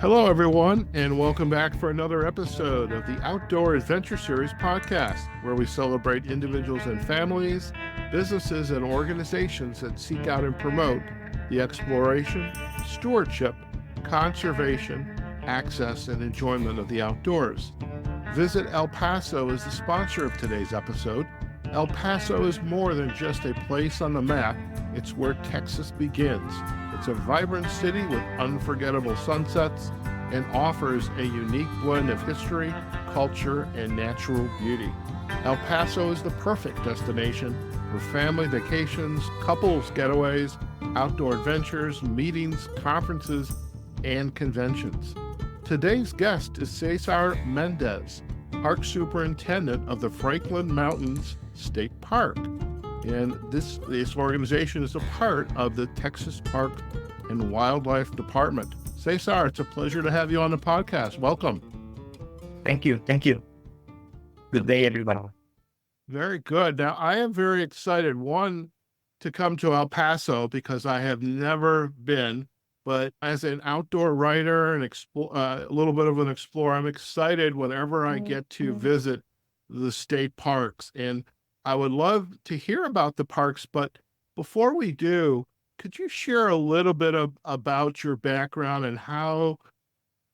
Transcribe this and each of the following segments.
Hello, everyone, and welcome back for another episode of the Outdoor Adventure Series podcast, where we celebrate individuals and families, businesses, and organizations that seek out and promote the exploration, stewardship, conservation, access, and enjoyment of the outdoors. Visit El Paso is the sponsor of today's episode. El Paso is more than just a place on the map, it's where Texas begins. It's a vibrant city with unforgettable sunsets and offers a unique blend of history, culture, and natural beauty. El Paso is the perfect destination for family vacations, couples getaways, outdoor adventures, meetings, conferences, and conventions. Today's guest is Cesar Mendez, Park Superintendent of the Franklin Mountains State Park. And this organization is a part of the Texas Park and Wildlife Department. Cesar, it's a pleasure to have you on the podcast. Welcome. Thank you. Good day, everybody. Very good. Now, I am very excited, one, to come to El Paso because I have never been, but as an outdoor writer and a little bit of an explorer, I'm excited whenever I get to visit the state parks. And I would love to hear about the parks, but before we do, could you share a little bit about your background and how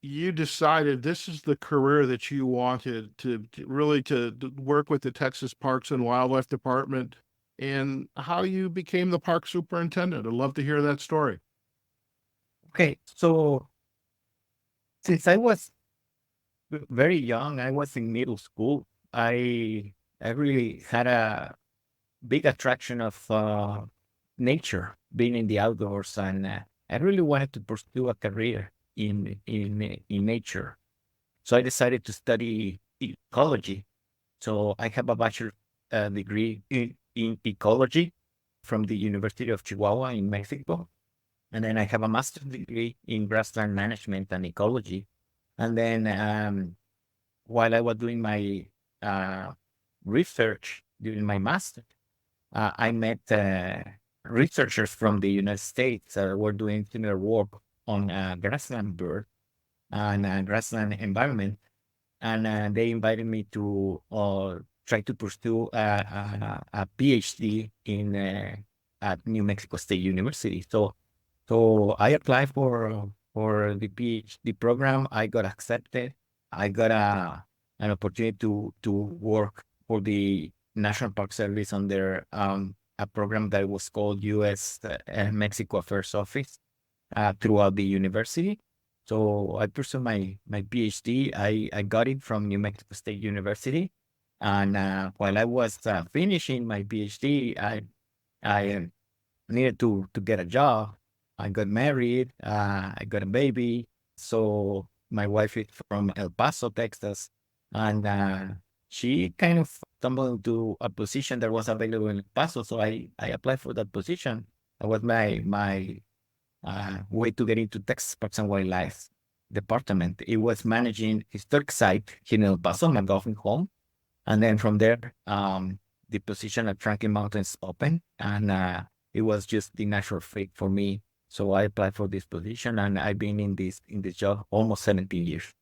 you decided this is the career that you wanted to work with the Texas Parks and Wildlife Department, and how you became the park superintendent? I'd love to hear that story. Okay, so since I was very young, I was in middle school. I really had a big attraction of nature, being in the outdoors, and I really wanted to pursue a career in nature. So I decided to study ecology. So I have a bachelor degree in ecology from the University of Chihuahua in Mexico, and then I have a master's degree in grassland management and ecology. And then while I was doing my research during my master, I met researchers from the United States that were doing similar work on grassland bird and grassland environment, and they invited me to try to pursue a PhD in at New Mexico State University. So I applied for the PhD program. I got accepted. I got an opportunity to work for the National Park Service under a program that was called U.S. Mexico Affairs Office throughout the university. So I pursued my PhD. I got it from New Mexico State University. And while I was finishing my PhD, I needed to get a job. I got married. I got a baby. So my wife is from El Paso, Texas. And she kind of stumbled into a position that was available in El Paso. So I applied for that position. That was my way to get into Texas Parks and Wildlife Department. It was managing historic site in El Paso, my golfing home. And then from there, the position at Franklin Mountains opened, and it was just the natural fit for me. So I applied for this position, and I've been in this job almost 17 years.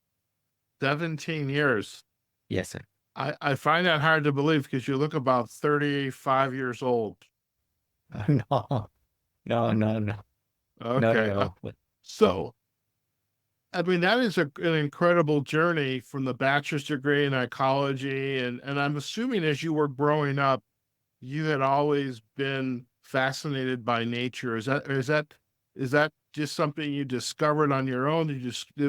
17 years. Yes, sir. I find that hard to believe because you look about 35 years old. No. Okay. No. So, I mean, that is an incredible journey from the bachelor's degree in ecology. And I'm assuming as you were growing up, you had always been fascinated by nature. Is that just something you discovered on your own?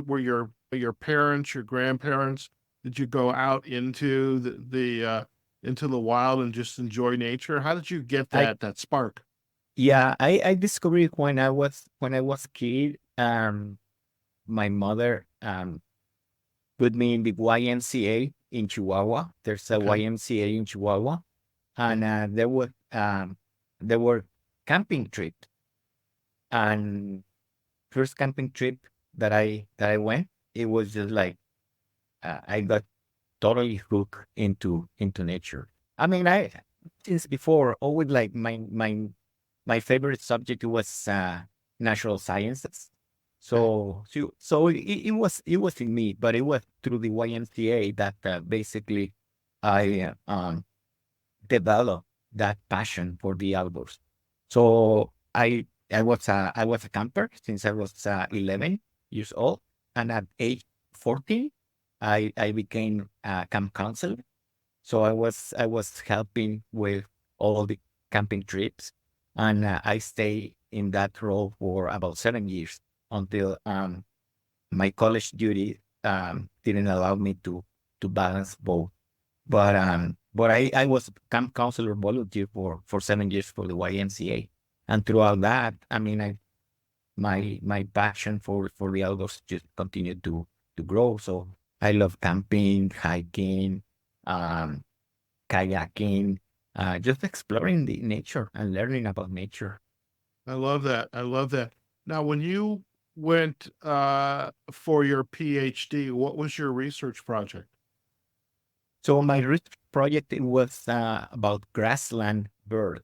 Were your parents, your grandparents, did you go out into into the wild and just enjoy nature? How did you get that spark? Yeah, I discovered it when I was kid. My mother put me in the YMCA in Chihuahua. There's a Okay. YMCA in Chihuahua, and there were camping trips. And first camping trip that I went, it was just like I got totally hooked into nature. I mean, I since before always like my favorite subject was natural sciences. Okay. So it was in me, but it was through the YMCA that basically I developed that passion for the outdoors. So I was a camper since I was 11 years old, and at age 14, I became a camp counselor. So I was helping with all the camping trips, and I stayed in that role for about 7 years until my college duty didn't allow me to balance both. But I was camp counselor volunteer for 7 years for the YMCA, and throughout that, I mean, my passion for the outdoors just continued to grow. So I love camping, hiking, um, kayaking, just exploring the nature and learning about nature. I love that. I love that. Now, when you went for your PhD, what was your research project? So my research project, it was about grassland birds.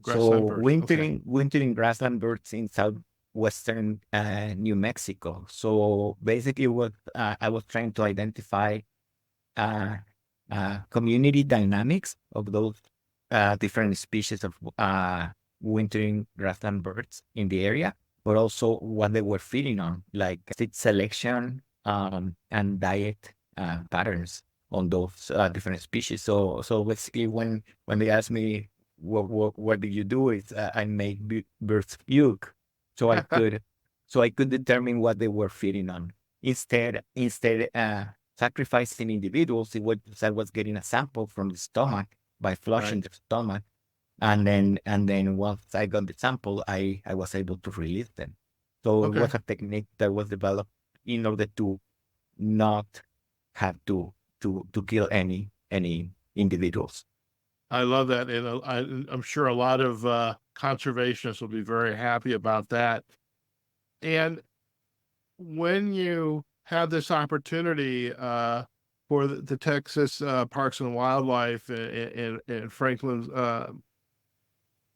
Grassland So birds. Okay. wintering grassland birds in southwestern New Mexico. So basically, what I was trying to identify uh, community dynamics of those different species of wintering grassland birds in the area, but also what they were feeding on, like seed selection and diet patterns on those different species. So basically, when they asked me what did you do, is I made birds puke, so I could determine what they were feeding on. Instead, sacrificing individuals, I was getting a sample from the stomach by Right. flushing the stomach, and then once I got the sample, I was able to release them. So it Okay. was a technique that was developed in order to not have to kill any individuals. I love that. And I'm sure a lot of conservationists will be very happy about that. And when you had this opportunity for the Texas Parks and Wildlife and Franklin's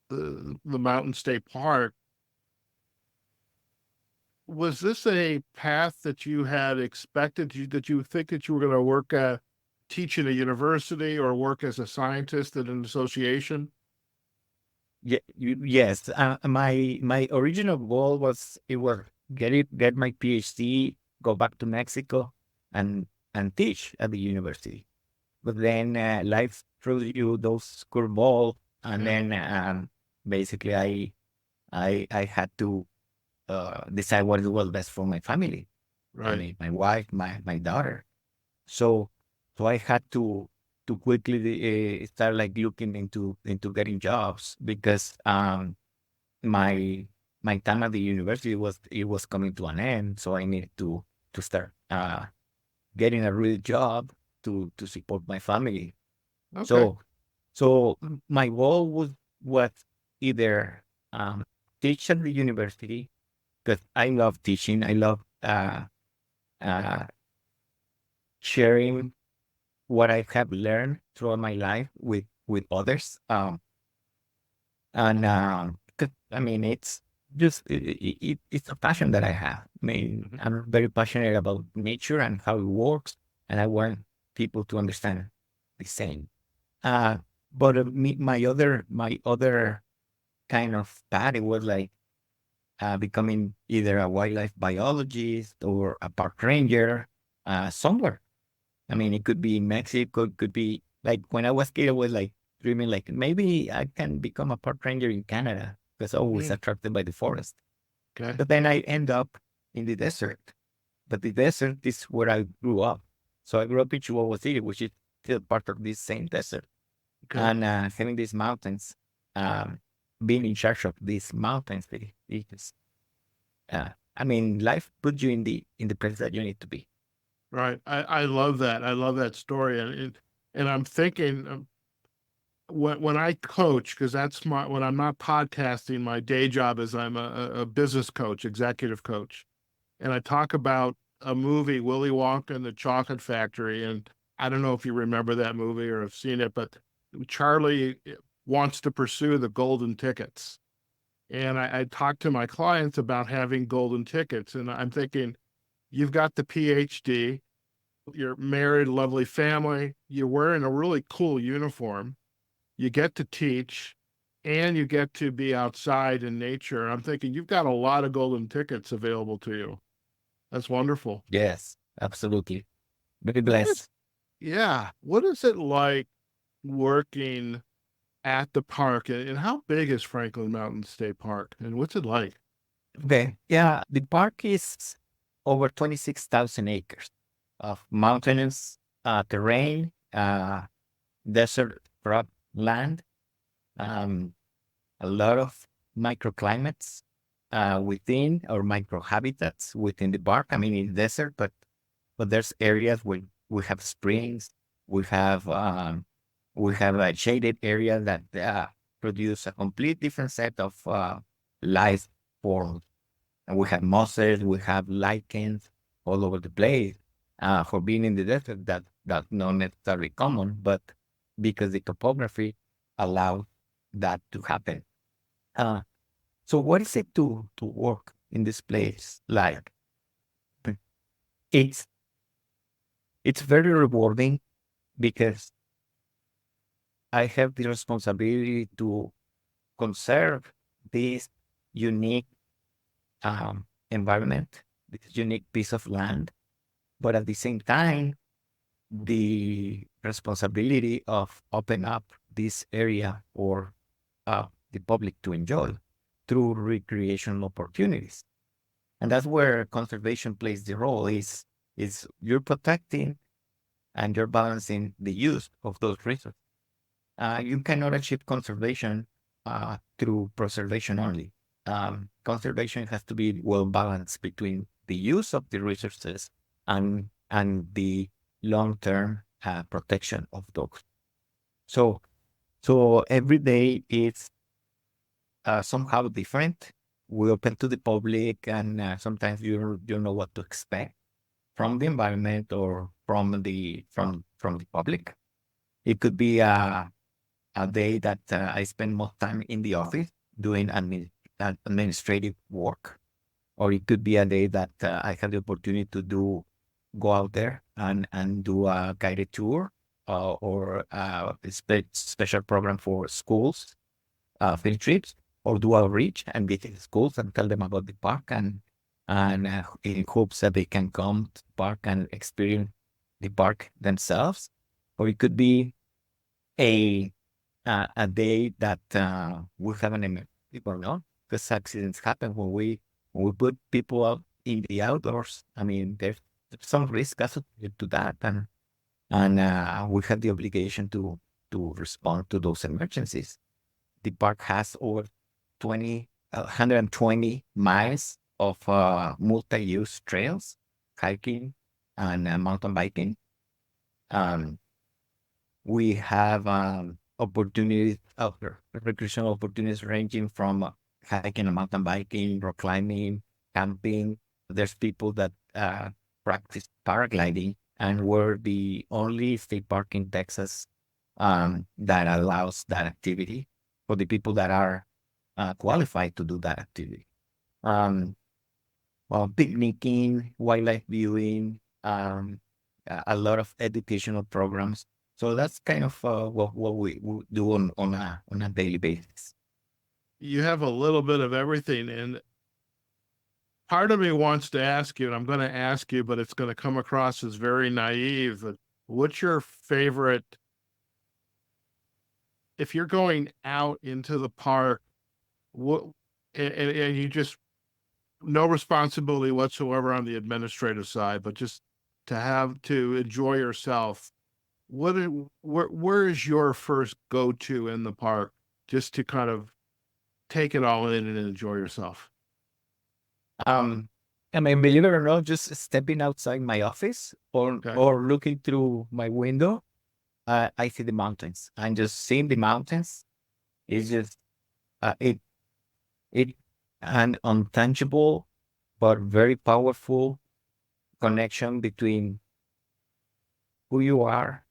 the Mountain State Park, was this a path that you had expected? That you think that you were going to work teach in a university or work as a scientist at an association? Yes. My original goal was get my PhD, go back to Mexico, and teach at the university. But then life throws you those curveball, and Yeah. then basically I had to decide what was best for my family. I Right. mean, my wife, my daughter. So I had to quickly start like looking into getting jobs, because my my time at the university was coming to an end, so I needed to start getting a real job to support my family. Okay. So my goal was either teach at the university, because I love teaching. I love uh, sharing what I have learned throughout my life with others. And 'cause, I mean, it's just it's a passion that I have. I mean, Mhm. I'm very passionate about nature and how it works, and I want people to understand the same. Uh, but my other kind of path, it was like becoming either a wildlife biologist or a park ranger somewhere. I mean, it could be in Mexico, it could be like when I was kid, I was like dreaming like maybe I can become a park ranger in Canada, because I was Mm, attracted by the forest. okay. But then I end up in the desert. But the desert is where I grew up. So I grew up in Chihuahua City, which is still part of this same desert. Okay. And having these mountains, um, being in charge of these mountains, I mean, life puts you in the place that you need to be. Right. I love that. I love that story. And I'm thinking when I coach, because that's my when I'm not podcasting, my day job is I'm a business coach, executive coach, and I talk about a movie, Willy Wonka and the Chocolate Factory, and I don't know if you remember that movie or have seen it, but Charlie wants to pursue the golden tickets, And I talk to my clients about having golden tickets. And I'm thinking, you've got the PhD, you're married, lovely family, you're wearing a really cool uniform, you get to teach, and you get to be outside in nature. I'm thinking you've got a lot of golden tickets available to you. That's wonderful. Yes, absolutely. Very What is, blessed. yeah, what is it like working at the park? And how big is Franklin Mountain State Park? And what's it like? Okay. Yeah, the park is over 26,000 acres of mountainous terrain, desert rock land, um, a lot of microclimates within or microhabitats within the park. I mean, it's desert, but there's areas where we have springs, we have a shaded area that produce a complete different set of life forms. And we have mosses, we have lichens all over the place. For being in the desert, that's not necessarily common, but because the topography allows that to happen. Uh, so what is it to work in this place like? It's it's very rewarding because I have the responsibility to conserve this unique environment, this unique piece of land, but at the same time, the responsibility of open up this area for the public to enjoy through recreational opportunities. And that's where conservation plays the role is you're protecting and you're balancing the use of those resources. You cannot achieve conservation through preservation only. Conservation has to be well balanced between the use of the resources and the long-term protection of those. So so every day is somehow different. We open to the public, and sometimes you don't know what to expect from the environment or from the public. It could be a day that I spend more time in the office doing administrative work, or it could be a day that I have the opportunity to go out there and do a guided tour or a special program for schools, field trips, or do outreach and visit schools and tell them about the park and in hopes that they can come to the park and experience the park themselves. Or it could be a a day that we have an emergency going on because accidents happen when we put people out in the outdoors. I mean, there's some risk associated to that, and we have the obligation to respond to those emergencies. The park has over 120 miles of multi-use trails, hiking and mountain biking. Um, we have opportunities other recreational opportunities ranging from hiking and mountain biking, rock climbing, camping. There's people that practice paragliding, and we're the only state park in Texas that allows that activity for the people that are qualified to do that activity. Um, well, picnicking, wildlife viewing, a lot of educational programs. So that's kind of what we do on a daily basis. You have a little bit of everything. And part of me wants to ask you, and I'm going to ask you, but it's going to come across as very naive. But what's your favorite, if you're going out into the park, what, and you just, no responsibility whatsoever on the administrative side, but just to have to enjoy yourself, where is your first go-to in the park just to kind of take it all in and enjoy yourself? Um, I mean, believe it or not, just stepping outside my office or Okay. or looking through my window, I see the mountains. And just seeing the mountains is just it it an untangible but very powerful connection between who you are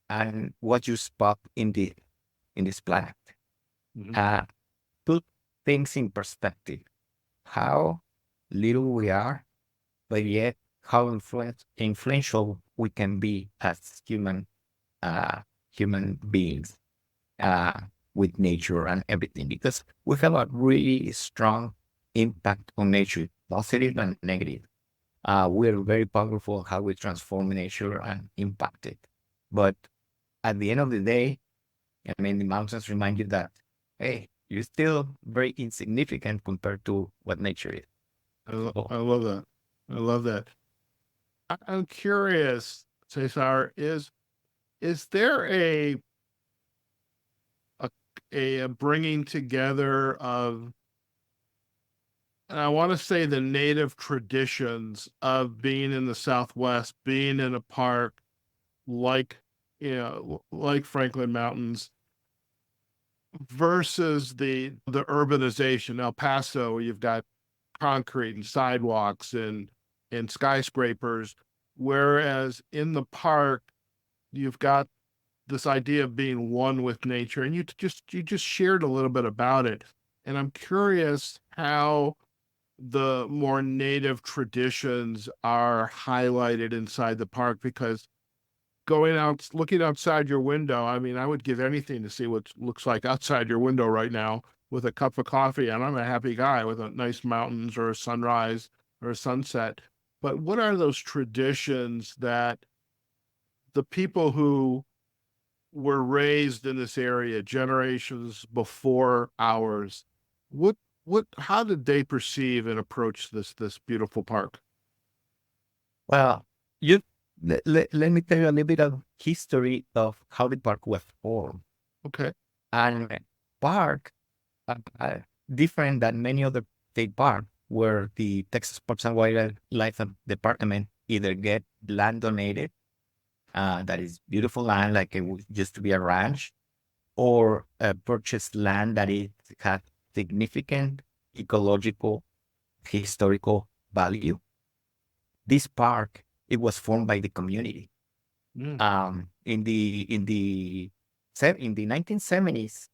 and what you spot in this planet. Mhm. Uh, put things in perspective. How little we are, but yet how influential we can be as uh, human beings uh, with nature and everything, because we have a really strong impact on nature, positive and negative. We're very powerful how we transform nature and impact it. But at the end of the day, I mean, the mountains remind you that, hey, you're still very insignificant compared to what nature is. So, I love that. I love that. I'm curious, Cesar, is there a a bringing together of, and I want to say, the native traditions of being in the Southwest, being in a park like, like Franklin Mountains, versus the urbanization. El Paso, you've got concrete and sidewalks and skyscrapers, whereas in the park you've got this idea of being one with nature, and you just shared a little bit about it, and I'm curious how the more native traditions are highlighted inside the park, because going out, looking outside your window, I mean, I would give anything to see what looks like outside your window right now with a cup of coffee, and I'm a happy guy with a nice mountains or a sunrise or a sunset. But what are those traditions that the people who were raised in this area generations before ours, what how did they perceive and approach this beautiful park? well, you let me tell you a little bit of history of how the park was formed. Okay. And park, uh, uh, different than many other state parks, where the Texas Parks and Wildlife Department either get land donated, that is beautiful land, like it used to be a ranch, or purchase land that it has significant ecological, historical value. This park, it was formed by the community. Mm. In the 1970s,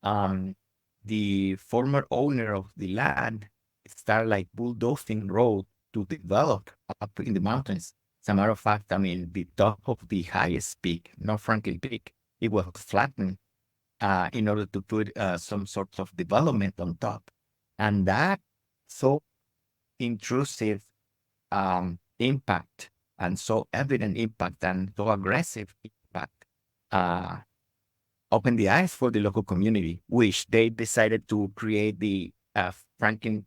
um, the former owner of the land started like bulldozing road to develop up in the mountains. As a matter of fact, I mean, the top of the highest peak, North Franklin Peak, it was flattened in order to put some sort of development on top. And that so intrusive impact and so evident impact and so aggressive impact uh, opened the eyes for the local community, which they decided to create the Franklin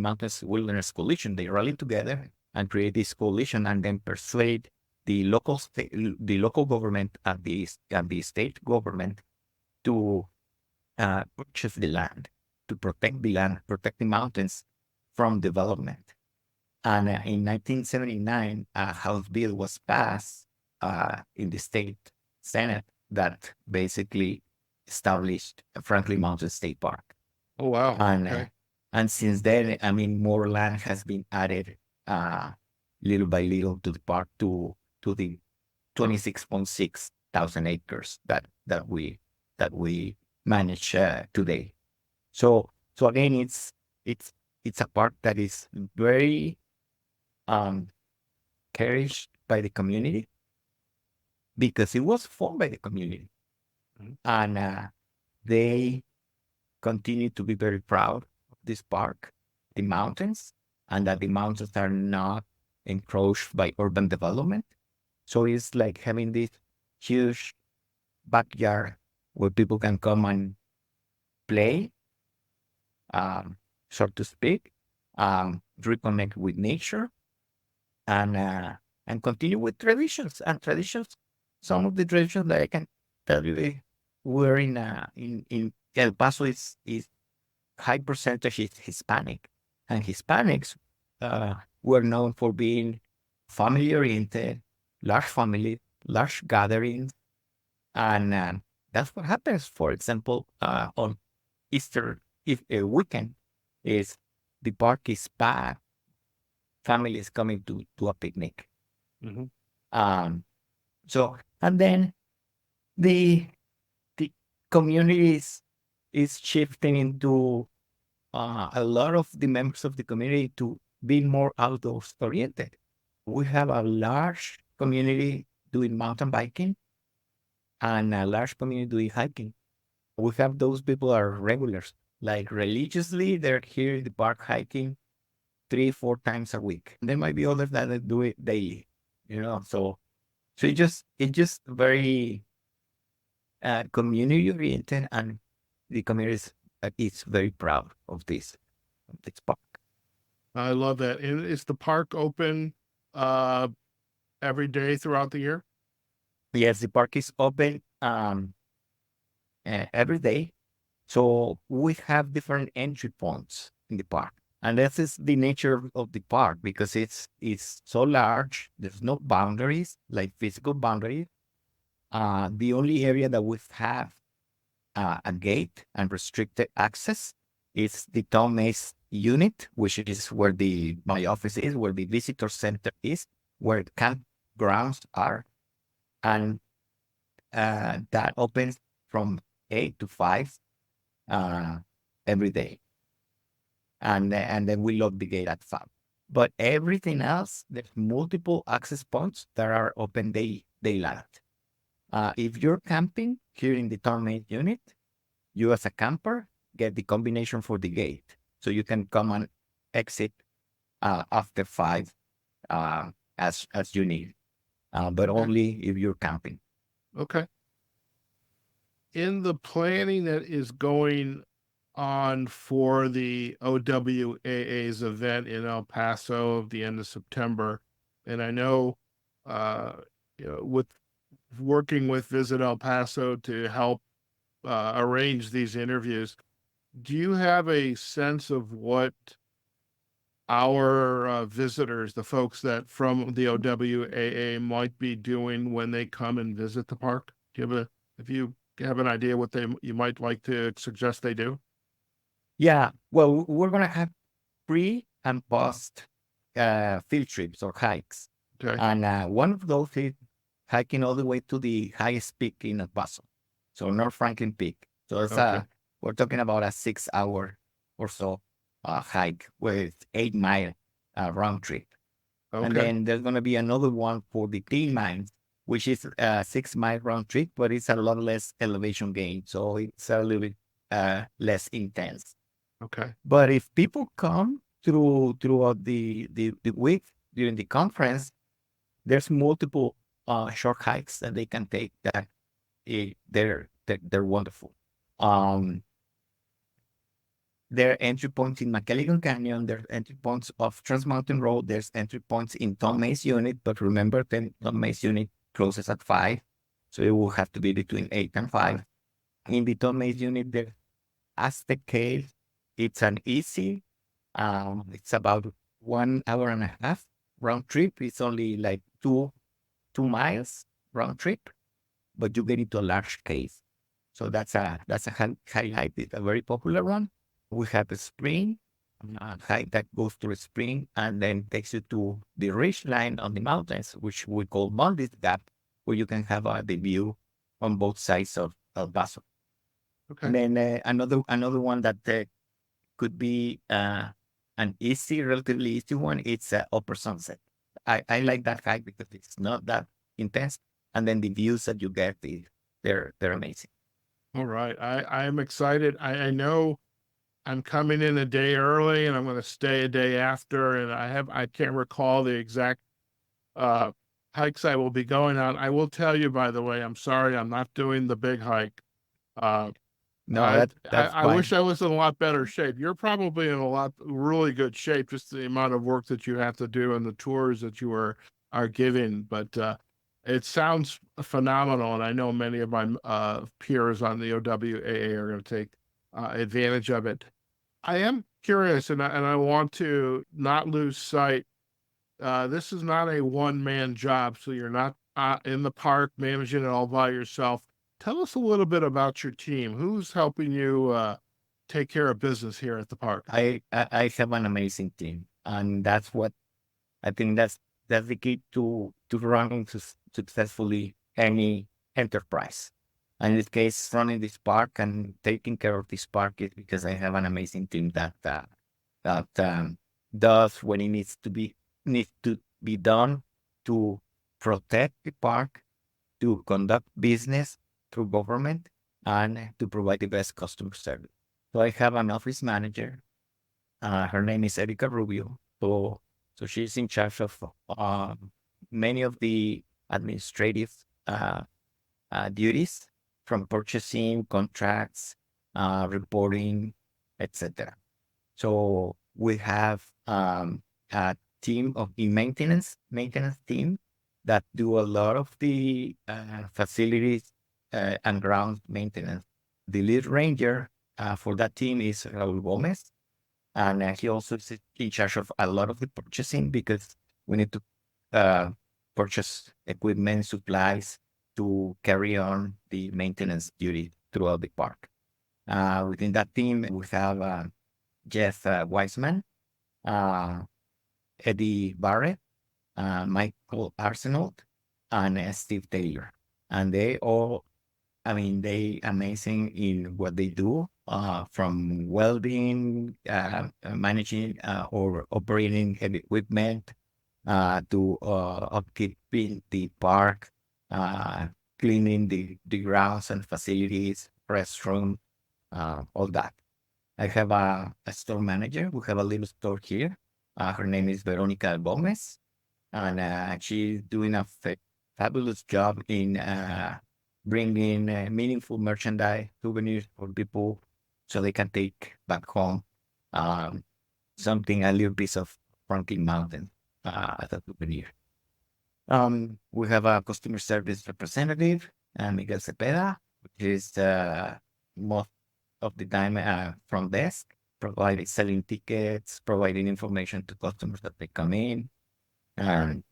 Mountains Wilderness Coalition. They rallied together and create this coalition, and then persuade the local government and the state government to purchase the land, to protect the land, protect the mountains from development. And in 1979, a House bill was passed in the state Senate that basically established Franklin Mountain State Park. Oh wow. And Okay. and since then, I mean, more land has been added little by little to the park, to the 26.6 thousand acres that we manage today. So again, it's a park that is very um, cherished by the community, because it was formed by the community, Mhm. and they continue to be very proud of this park, the mountains, and that the mountains are not encroached by urban development. So it's like having this huge backyard where people can come and play, um, so to speak, reconnect with nature, and continue with traditions. And traditions, some of the traditions that I can tell you, were in El Paso is high percentage is Hispanic, and Hispanics were known for being family oriented, large family, large gatherings, and that's what happens. For example, on Easter if a weekend is the park is packed, families coming to a picnic. Mhm. Um, so and then the the community is shifting into a lot of the members of the community to be more outdoors oriented. We have a large community doing mountain biking and a large community doing hiking. We have those people are regulars, like religiously, they're here in the park hiking 3, 4 times a week. There might be others that do it daily, so it just very community oriented, and the community is very proud of this park. I love that. And is the park open uh, every day throughout the year? Yes, the park is open every day. So we have different entry points in the park. And this is the nature of the park because it's so large. There's no boundaries, like physical boundaries. The only area that we have a gate and restricted access is the town maze unit, which is where my office is, where the visitor center is, where the campgrounds are. And that opens from 8 to 5 every day. And then we lock the gate at 5. But everything else, there's multiple access points that are open daylight. If you're camping here in the tournament unit, you as a camper get the combination for the gate. So you can come and exit after 5 as you need, but Okay. only if you're camping. Okay. In the planning that is going on for the OWAA's event in El Paso at the end of September, and I know, with working with Visit El Paso to help arrange these interviews, do you have a sense of what our visitors, the folks that from the OWAA, might be doing when they come and visit the park? If you have an idea what you might like to suggest they do? Yeah, well, we're gonna have pre and post field trips or hikes, Okay. and one of those is hiking all the way to the highest peak in El Paso, so North Franklin Peak. So Okay. we're talking about a 6 hour or so hike with 8 mile round trip. And Okay. then there's going to be another one for the Teen Mines, which is a 6 mile round trip, but it's a lot less elevation gain. So it's a little bit less intense. Okay. But if people come throughout the week during the conference, there's multiple short hikes that they can take that they're wonderful. Um, There are entry points in McElligott Canyon. There's entry points of Trans Mountain Road. There's entry points in Tom Mays unit. But remember, the Tom Mays unit closes at 5. So it will have to be between 8 and 5. In the Tom Mays unit, there's Aztec Cave. It's an easy, it's about 1 hour and a half round trip. It's only like 2 miles round trip, but you get into a large cave. So that's a highlight. It's a very popular one. We have a spring, a hike that goes to a spring and then takes you to the ridge line on the mountains, which we call Mondes Gap, where you can have the view on both sides of El Paso. Okay. And then another one that could be an relatively easy one. It's Upper Sunset. I like that hike because it's not that intense, and then the views that you get, they're amazing. All right. I'm excited. I know I'm coming in a day early and I'm going to stay a day after. And I can't recall the exact uh, hikes I will be going on. I will tell you, by the way, I'm sorry, I'm not doing the big hike. Uh, No, that's I wish fine. I was in a lot better shape. You're probably in really good shape, just the amount of work that you have to do and the tours that you are giving. But it sounds phenomenal, and I know many of my peers on the OWAA are going to take advantage of it. I am curious, and I want to not lose sight. This is not a one-man job, so you're not in the park managing it all by yourself. Tell us a little bit about your team. Who's helping you take care of business here at the park? I have an amazing team, and that's what I think that's the key to running successfully any enterprise. And in this case, running this park and taking care of this park is because I have an amazing team that does what it needs to be done to protect the park, to conduct business through government, and to provide the best customer service. So I have an office manager. Her name is Erica Rubio. So she's in charge of many of the administrative duties, from purchasing, contracts, reporting, etc. So we have a team of the maintenance team that do a lot of the facilities and ground maintenance. The lead ranger for that team is Raul Gomez, and he also is in charge of a lot of the purchasing, because we need to uh, purchase equipment, supplies to carry on the maintenance duty throughout the park. Within that team, we have Jeff Weisman, uh, Eddie Barrett, Michael Arsenault, and Steve Taylor. And they all, I mean, they amazing in what they do, from welding, managing or operating heavy equipment, to upkeeping the park, uh, cleaning the grounds and facilities, restroom, all that. I have a store manager. We have a little store here. Her name is Veronica Gomez, and she's doing a fabulous job in bringing meaningful merchandise, souvenirs for people, so they can take back home um, something, a little piece of Franklin Mountain as a souvenir. We have a customer service representative, Miguel Cepeda, which is most of the time from desk, providing selling tickets, providing information to customers that they come in. And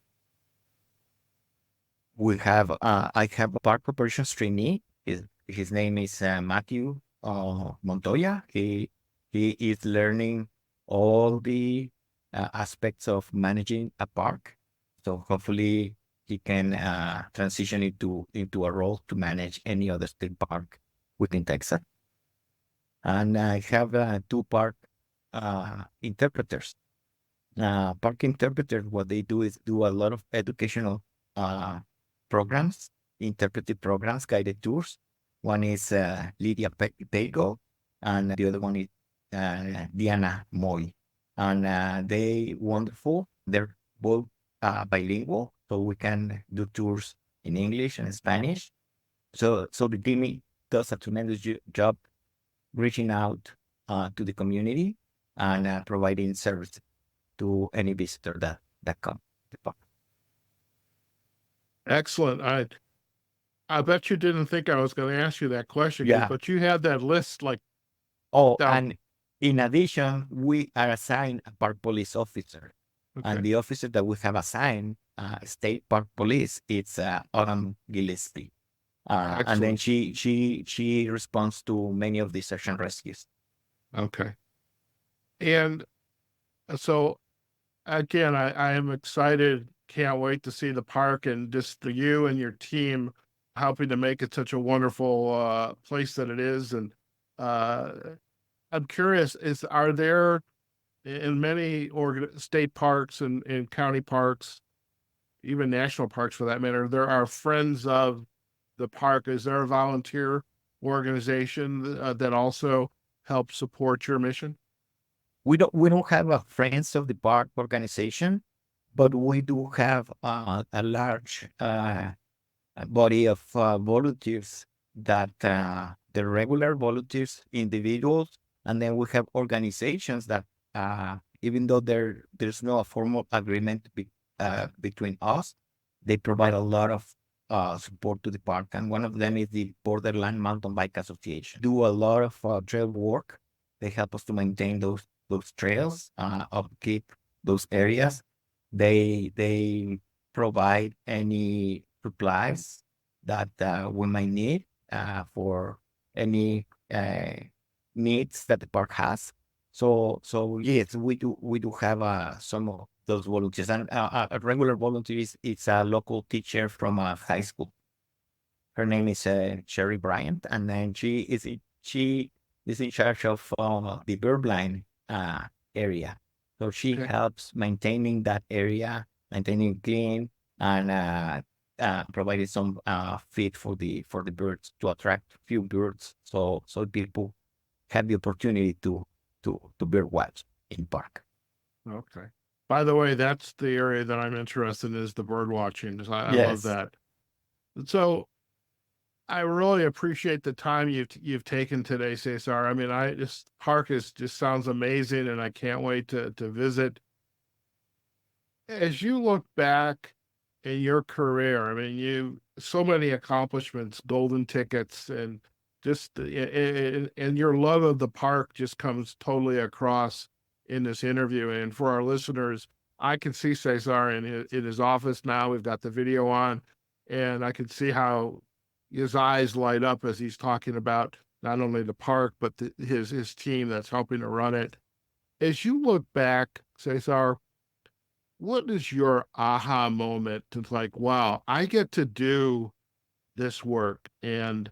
I have a park operations trainee. His name is Matthew Montoya. He is learning all the aspects of managing a park. So hopefully he can transition into a role to manage any other state park within Texas. And I have two park interpreters. Park interpreters, what they do is do a lot of educational uh, programs, interpretive programs, guided tours. One is Lydia Pego, and the other one is Diana Moy. And they wonderful. They're both bilingual, so we can do tours in English and Spanish. So the team does a tremendous job reaching out to the community and providing service to any visitor that comes to the park. Excellent. I bet you didn't think I was going to ask you that question, Yeah. but you had that list like Oh, down. and in addition, we are assigned a park police officer. Okay. And the officer that we have assigned, state park police, it's Autumn Gillespie. And then Excellent. she responds to many of the search and rescues. Okay. And so again, I am excited. Can't wait to see the park and just you and your team helping to make it such a wonderful place that it is. And uh, I'm curious: are there in many state parks and county parks, even national parks for that matter, there are friends of the park? Is there a volunteer organization that also helps support your mission? We don't have a Friends of the Park organization, but we do have a large body of volunteers, that the regular volunteers, individuals, and then we have organizations that even though there's no formal agreement between us, they provide a lot of support to the park. And one of them is the Borderland Mountain Bike Association. Do a lot of trail work. They help us to maintain those trails, upkeep those areas. They provide any supplies that we might need for any needs that the park has. So yes, we do have some of those volunteers, and a regular volunteer is a local teacher from a high school. Her name is Sherry Bryant, and then she is in charge of the birdline area. So she Okay. helps maintaining that area, maintaining clean, and providing some feed for the birds to attract few birds, so people have the opportunity to bird watch in park. Okay. By the way, that's the area that I'm interested in is the bird watching. I love Yes. that. So I really appreciate the time you've taken today, Cesar. I mean, I this park is just sounds amazing, and I can't wait to visit. As you look back in your career, I mean, you so many accomplishments, golden tickets, and just and your love of the park just comes totally across in this interview. And for our listeners, I can see Cesar in his office now. We've got the video on, and I can see how his eyes light up as he's talking about not only the park but his team that's helping to run it. As you look back, Cesar, what is your aha moment? It's like, wow, I get to do this work. And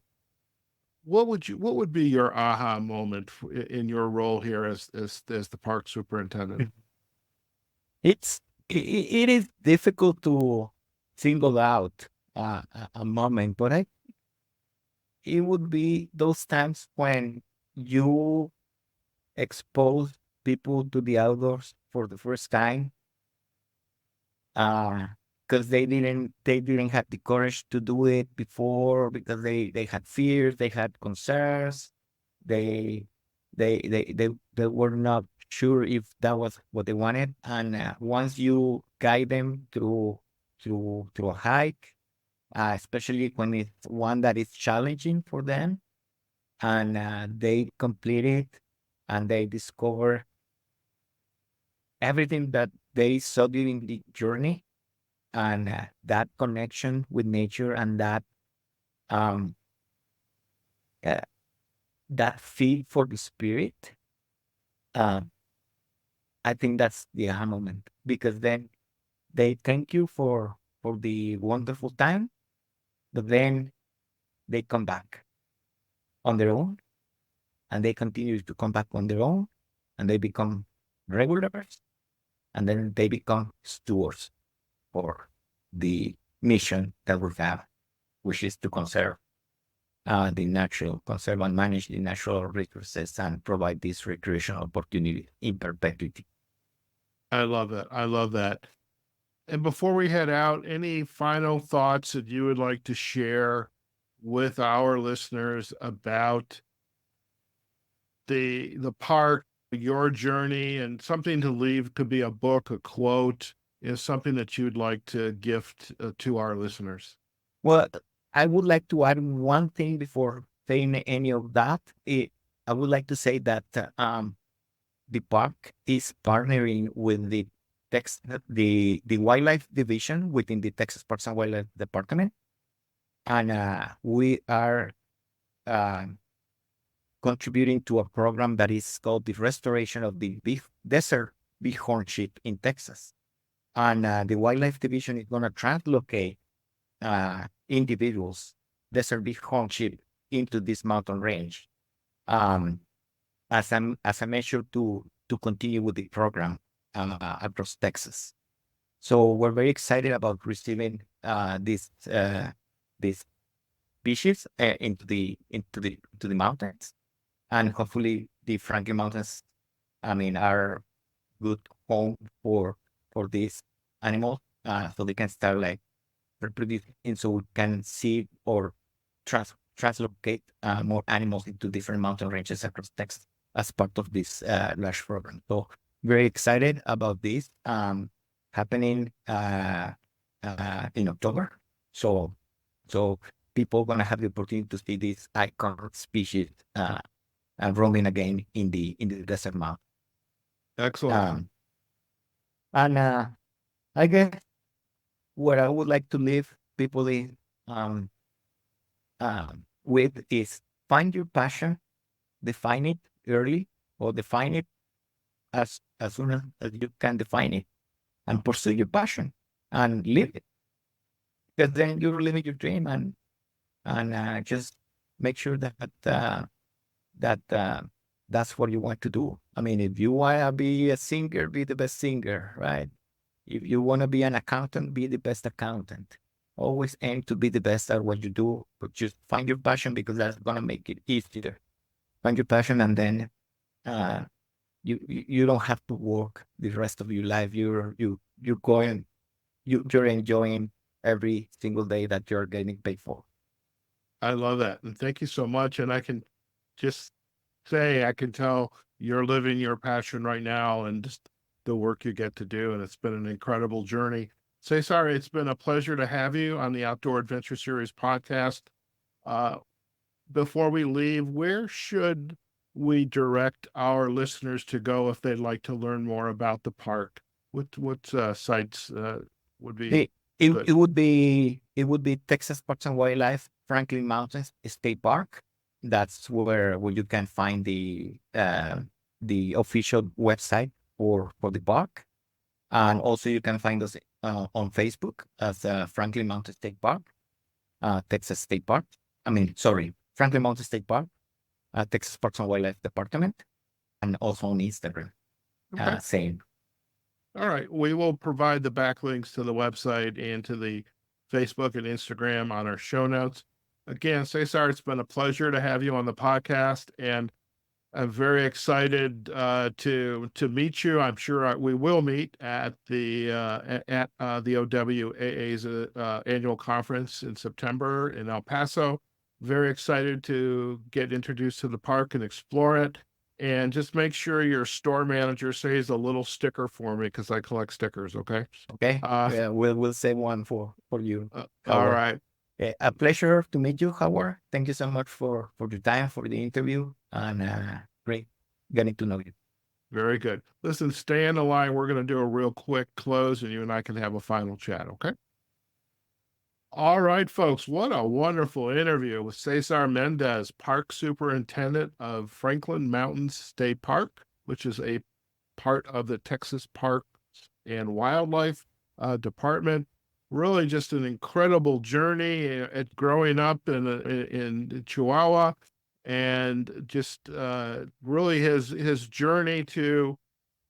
what would be your aha moment in your role here as the park superintendent? It is difficult to single out a moment, but it would be those times when you expose people to the outdoors for the first time, because they didn't have the courage to do it before, because they had fears, they had concerns, they they were not sure if that was what they wanted. And once you guide them through a hike, especially when it's one that is challenging for them, and they complete it, and they discover everything that they saw during the journey, and that connection with nature, and um uh, that feed for the spirit. uh, I think that's the aha moment, because then they thank you for the wonderful time, but then they come back on their own, and they continue to come back on their own, and they become regulars, and then they become stewards for the mission that we have, which is to conserve and manage the natural resources and provide this recreational opportunity in perpetuity. I love that. I love that. And before we head out, any final thoughts that you would like to share with our listeners about the park, your journey, and something to leave? Could be a book, a quote, is something that you'd like to gift to our listeners. Well, I would like to add one thing before saying any of that. I would like to say that the park is partnering with the wildlife division within the Texas Parks and Wildlife Department, and we are uh, contributing to a program that is called the restoration of the desert bighorn sheep in Texas. And the wildlife division is going to translocate individuals, desert bighorn sheep, into this mountain range, um, as a measure to continue with the program across Texas. So we're very excited about receiving this species into the mountains, and hopefully the Franklin Mountains, I mean, are good home for these animals, so they can start like reproducing, and so we can see or translocate more animals into different mountain ranges across Texas as part of this large program. So very excited about this happening in October. So people gonna have the opportunity to see this icon species roaming again in the desert mountain. Excellent. Um, and I guess what I would like to leave people in um, with is find your passion, define it early, or define it as soon as you can define it, and pursue your passion and live it, because then you're living your dream, and just make sure that that's what you want to do. I mean, if you want to be a singer, be the best singer, right? If you want to be an accountant, be the best accountant. Always aim to be the best at what you do, but just find your passion because that's gonna make it easier. Find your passion, and then uh, you don't have to work the rest of your life. You're going you're enjoying every single day that you're getting paid for. I love that. And thank you so much. And I can just say, I can tell you're living your passion right now and just the work you get to do. And it's been an incredible journey. Cesar, it's been a pleasure to have you on the Outdoor Adventure Series podcast. Uh, before we leave, where should we direct our listeners to go if they'd like to learn more about the park? What sites would be It, it, good? it would be Texas Parks and Wildlife Franklin Mountains State Park. That's where you can find the official website for the park, and also you can find us on Facebook as Franklin Mountain State Park, Texas State Park. I mean, sorry, Franklin Mountain State Park, Texas Parks and Wildlife Department, and also on Instagram. Okay. Same. All right. We will provide the backlinks to the website and to the Facebook and Instagram on our show notes. Again, Cesar, it's been a pleasure to have you on the podcast, and I'm very excited to meet you. I'm sure we will meet at the OWAA's annual conference in September in El Paso. Very excited to get introduced to the park and explore it. And just make sure your store manager saves a little sticker for me because I collect stickers. Okay. Okay. Uh, Yeah, we'll save one for you, all Howard. right. A pleasure to meet you, Howard. Thank you so much for your time, for the interview, and great getting to know you. Very good. Listen, stay on the line. We're going to do a real quick close and you and I can have a final chat. Okay. All right, folks. What a wonderful interview with Cesar Mendez, Park Superintendent of Franklin Mountains State Park, which is a part of the Texas Parks and Wildlife Department. Really just an incredible journey at growing up in Chihuahua, and just really his journey to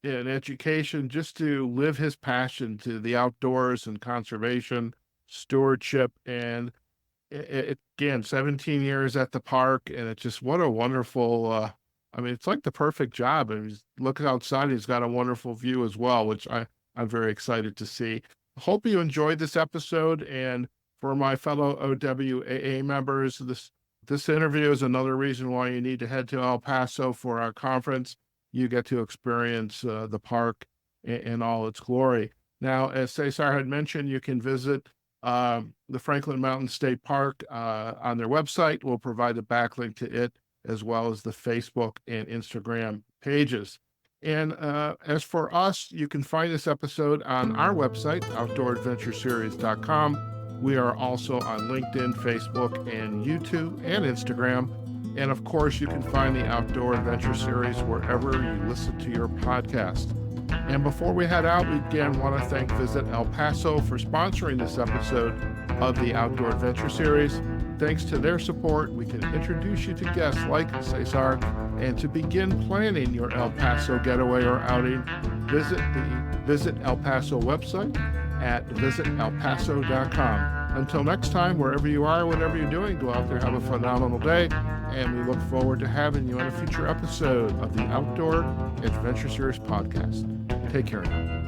in education, just to live his passion to the outdoors and conservation, stewardship, and again, 17 years at the park, and it's just what a wonderful. I mean, it's like the perfect job. And he's looking outside; he's got a wonderful view as well, which I'm very excited to see. Hope you enjoyed this episode, and for my fellow OWAA members, this interview is another reason why you need to head to El Paso for our conference. You get to experience the park in all its glory. Now, as Cesar had mentioned, you can visit the Franklin Mountain State Park on their website. We'll provide a backlink to it as well as the Facebook and Instagram pages. And as for us, you can find this episode on our website, outdooradventureseries.com. We are also on LinkedIn, Facebook, and YouTube and Instagram. And of course, you can find the Outdoor Adventure Series wherever you listen to your podcast. And before we head out, we again want to thank Visit El Paso for sponsoring this episode of the Outdoor Adventure Series. Thanks to their support, we can introduce you to guests like Cesar, and to begin planning your El Paso getaway or outing, visit the Visit El Paso website at visitelpaso.com. Until next time, wherever you are, whatever you're doing, go out there, have a phenomenal day, and we look forward to having you on a future episode of the Outdoor Adventure Series podcast. Take care now.